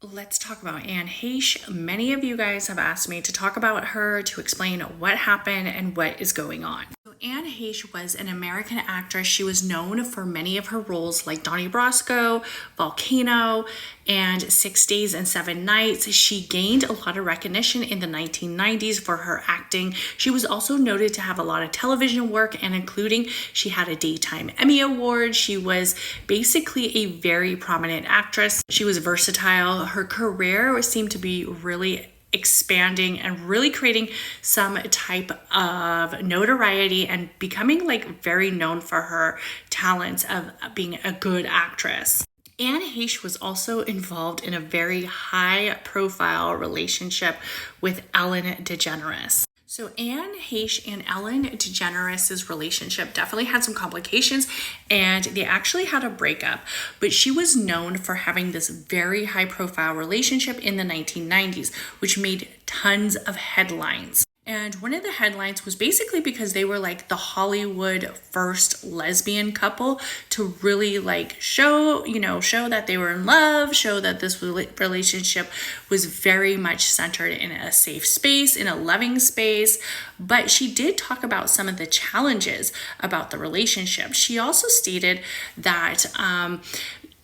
Let's talk about Anne Heche. Many of you guys have asked me to talk about her, to explain what happened and what is going on. So Anne Heche was an American actress. She was known for many of her roles like Donnie Brasco, Volcano, and 6 Days and 7 Nights. She gained a lot of recognition in the 1990s for her acting. She was also noted to have a lot of television work, and including she had a Daytime Emmy Award. She was basically a very prominent actress. She was versatile. Her career seemed to be really expanding and really creating some type of notoriety and becoming very known for her talents of being a good actress. Anne Heche was also involved in a very high profile relationship with Ellen DeGeneres. So Anne Heche and Ellen DeGeneres' relationship definitely had some complications, and they actually had a breakup, but she was known for having this very high profile relationship in the 1990s, which made tons of headlines. And one of the headlines was basically because they were like the Hollywood first lesbian couple to really show that they were in love, show that this relationship was very much centered in a safe space, in a loving space. But she did talk about some of the challenges about the relationship. She also stated that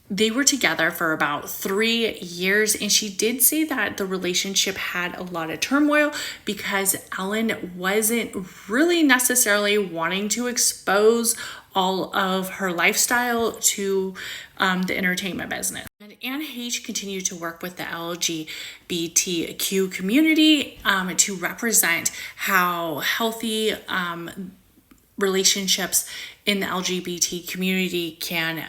they were together for about 3 years, and she did say that the relationship had a lot of turmoil because Ellen wasn't really necessarily wanting to expose all of her lifestyle to the entertainment business. And Anne Heche continued to work with the LGBTQ community to represent how healthy relationships in the LGBT community can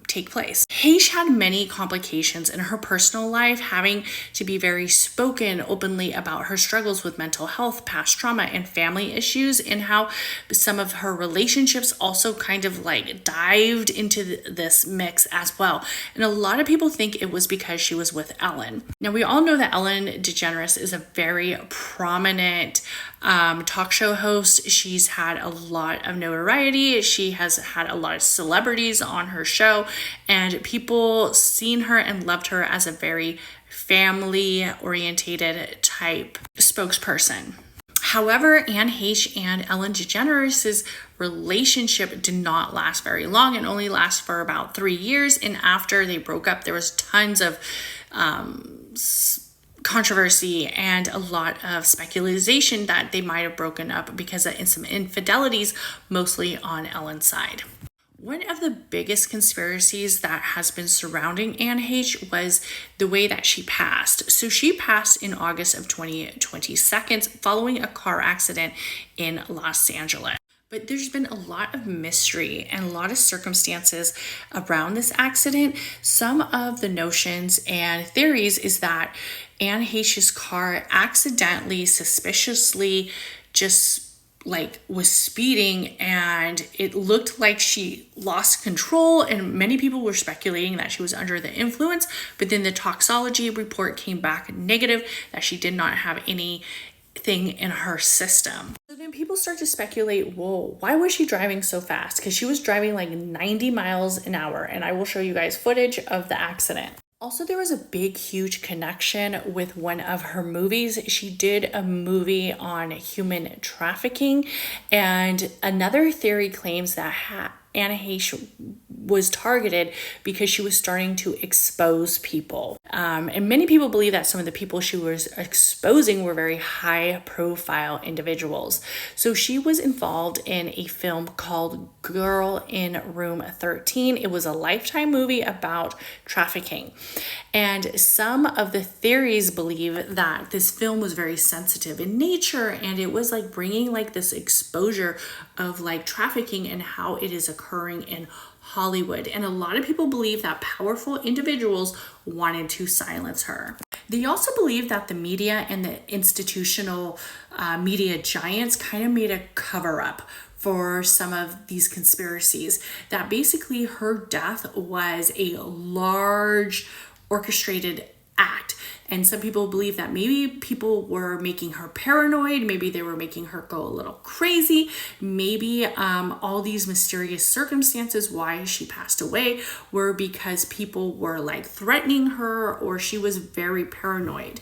take place. Heche had many complications in her personal life, having to be very spoken openly about her struggles with mental health, past trauma, and family issues, and how some of her relationships also kind of dived into this mix as well. And a lot of people think it was because she was with Ellen. Now, we all know that Ellen DeGeneres is a very prominent talk show host. She's had a lot of notoriety. She has had a lot of celebrities on her show, and people seen her and loved her as a very family-orientated type spokesperson. However, Anne Heche and Ellen DeGeneres' relationship did not last very long and only lasted for about 3 years. And after they broke up, there was tons of controversy and a lot of speculation that they might have broken up because of some infidelities, mostly on Ellen's side. One of the biggest conspiracies that has been surrounding Anne Heche was the way that she passed. So she passed in August of 2022 following a car accident in Los Angeles. But there's been a lot of mystery and a lot of circumstances around this accident. Some of the notions and theories is that Anne Heche's car accidentally, suspiciously just was speeding, and it looked like she lost control, and many people were speculating that she was under the influence, but then the toxicology report came back negative, that she did not have anything in her system. So then people start to speculate, whoa, why was she driving so fast? Because she was driving 90 miles an hour, and I will show you guys footage of the accident. Also, there was a big, huge connection with one of her movies. She did a movie on human trafficking, and another theory claims that Anne Heche was targeted because she was starting to expose people. And many people believe that some of the people she was exposing were very high profile individuals. So she was involved in a film called Girl in Room 13. It was a Lifetime movie about trafficking. And some of the theories believe that this film was very sensitive in nature, and it was bringing this exposure of trafficking and how it is occurring in Hollywood. And a lot of people believe that powerful individuals wanted to silence her. They also believe that the media and the institutional media giants kind of made a cover up for some of these conspiracies, that basically her death was a large orchestrated act, And some people believe that maybe people were making her paranoid. Maybe they were making her go a little crazy. Maybe all these mysterious circumstances why she passed away were because people were like threatening her, or she was very paranoid.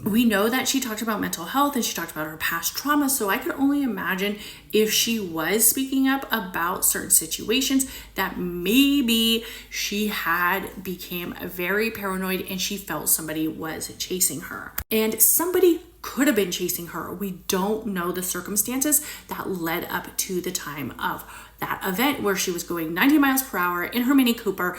We know that she talked about mental health and she talked about her past trauma. So I could only imagine if she was speaking up about certain situations that maybe she had became very paranoid and she felt somebody was chasing her. And somebody could have been chasing her. We don't know the circumstances that led up to the time of that event where she was going 90 miles per hour in her Mini Cooper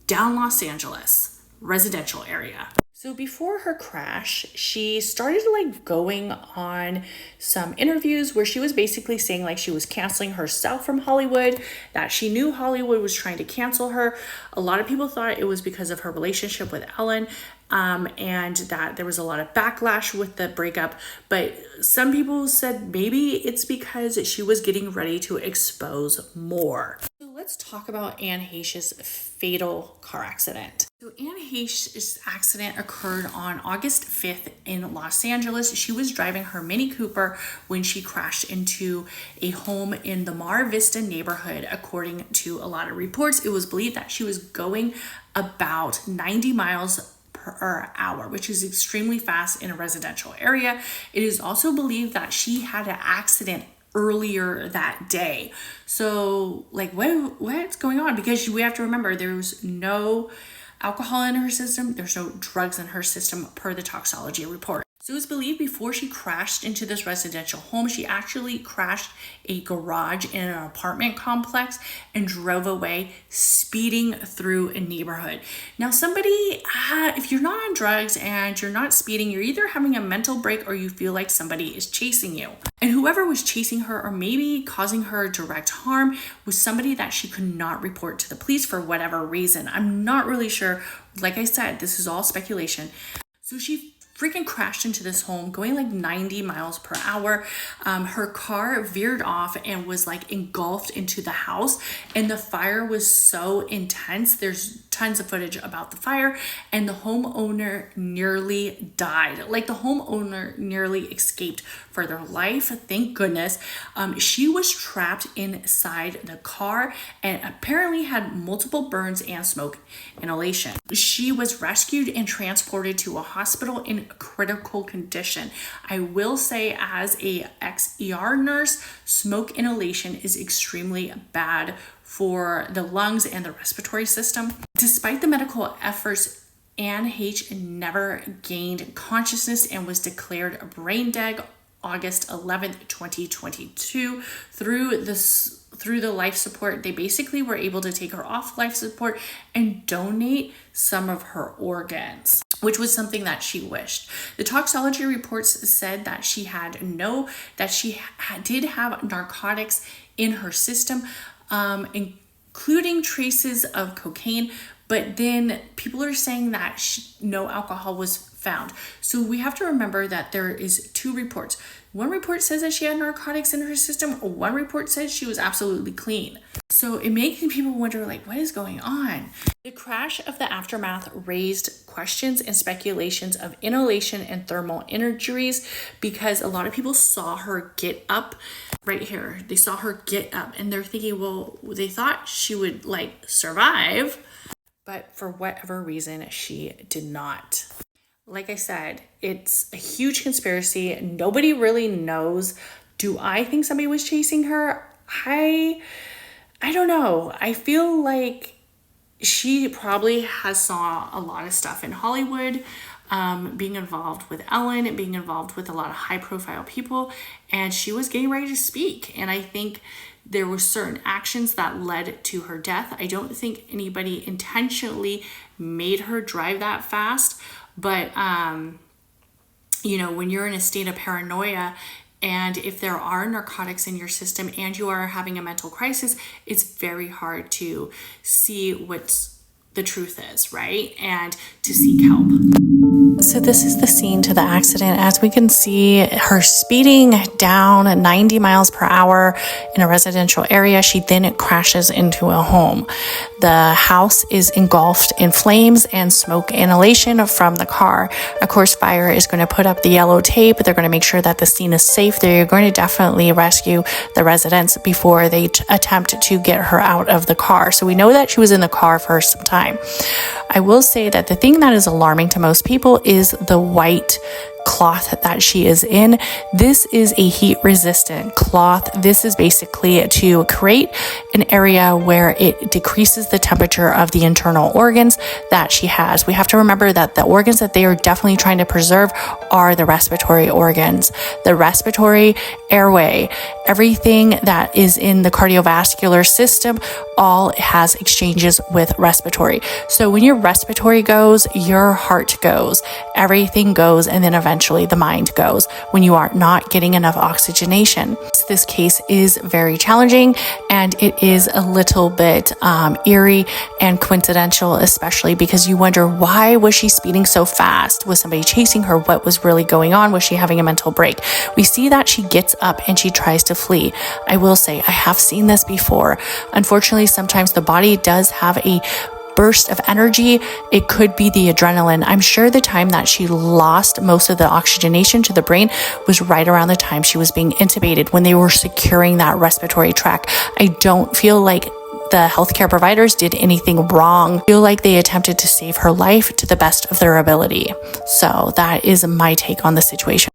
down Los Angeles residential area. So before her crash, she started like going on some interviews where she was basically saying like she was canceling herself from Hollywood, that she knew Hollywood was trying to cancel her. A lot of people thought it was because of her relationship with Ellen, and that there was a lot of backlash with the breakup. But some people said maybe it's because she was getting ready to expose more. So let's talk about Anne Heche's fatal car accident. So Anne Heche's accident occurred on August 5th in Los Angeles. She was driving her Mini Cooper when she crashed into a home in the Mar Vista neighborhood. According to a lot of reports, it was believed that she was going about 90 miles per hour, which is extremely fast in a residential area. It is also believed that she had an accident earlier that day. So like what's going on? Because we have to remember there was no alcohol in her system, there's no drugs in her system per the toxicology report. So it was believed before she crashed into this residential home, she actually crashed a garage in an apartment complex and drove away, speeding through a neighborhood. Now somebody, if you're not on drugs and you're not speeding, you're either having a mental break or you feel like somebody is chasing you. And whoever was chasing her or maybe causing her direct harm was somebody that she could not report to the police for whatever reason. I'm not really sure. Like I said, this is all speculation. So she freaking crashed into this home going like 90 miles per hour. Her car veered off and was like engulfed into the house, and the fire was so intense. There's tons of footage about the fire, and the homeowner nearly died. Like the homeowner nearly escaped for their life. Thank goodness. She was trapped inside the car and apparently had multiple burns and smoke inhalation. She was rescued and transported to a hospital in critical condition. I will say, as a ex-ER nurse, smoke inhalation is extremely bad for the lungs and the respiratory system. Despite the medical efforts, Anne Heche never gained consciousness and was declared brain dead August 11th, 2022. Through the life support, they basically were able to take her off life support and donate some of her organs, which was something that she wished. The toxicology reports said that she did have narcotics in her system, including traces of cocaine, but then people are saying that no alcohol was found. So we have to remember that there is two reports. One report says that she had narcotics in her system. One report says she was absolutely clean. So it makes people wonder, like, what is going on? The crash of the aftermath raised questions and speculations of inhalation and thermal injuries, because a lot of people saw her get up right here. They saw her get up and they're thinking, well, they thought she would like survive, but for whatever reason, she did not. Like I said, it's a huge conspiracy. Nobody really knows. Do I think somebody was chasing her? I don't know. I feel like she probably has saw a lot of stuff in Hollywood, being involved with Ellen, being involved with a lot of high profile people, and she was getting ready to speak. And I think there were certain actions that led to her death. I don't think anybody intentionally made her drive that fast. But, when you're in a state of paranoia, and if there are narcotics in your system and you are having a mental crisis, it's very hard to see what the truth is, right? And to seek help. So this is the scene to the accident. As we can see, her speeding down 90 miles per hour in a residential area. She then crashes into a home. The house is engulfed in flames and smoke inhalation from the car. Of course, fire is going to put up the yellow tape. They're going to make sure that the scene is safe. They're going to definitely rescue the residents before they attempt to get her out of the car. So we know that she was in the car for some time. I will say that the thing that is alarming to most people is the white cloth that she is in. This is a heat resistant cloth. This is basically to create an area where it decreases the temperature of the internal organs that she has. We have to remember that the organs that they are definitely trying to preserve are the respiratory organs, the respiratory, airway, everything that is in the cardiovascular system, all has exchanges with respiratory. So when your respiratory goes, your heart goes, everything goes, and then eventually the mind goes when you are not getting enough oxygenation. This case is very challenging, and it is a little bit eerie and coincidental, especially because you wonder, why was she speeding so fast? Was somebody chasing her? What was really going on? Was she having a mental break? We see that she gets up and she tries to flee. I will say, I have seen this before. Unfortunately, sometimes the body does have a burst of energy. It could be the adrenaline. I'm sure the time that she lost most of the oxygenation to the brain was right around the time she was being intubated, when they were securing that respiratory tract. I don't feel like the healthcare providers did anything wrong. I feel like they attempted to save her life to the best of their ability. So that is my take on the situation.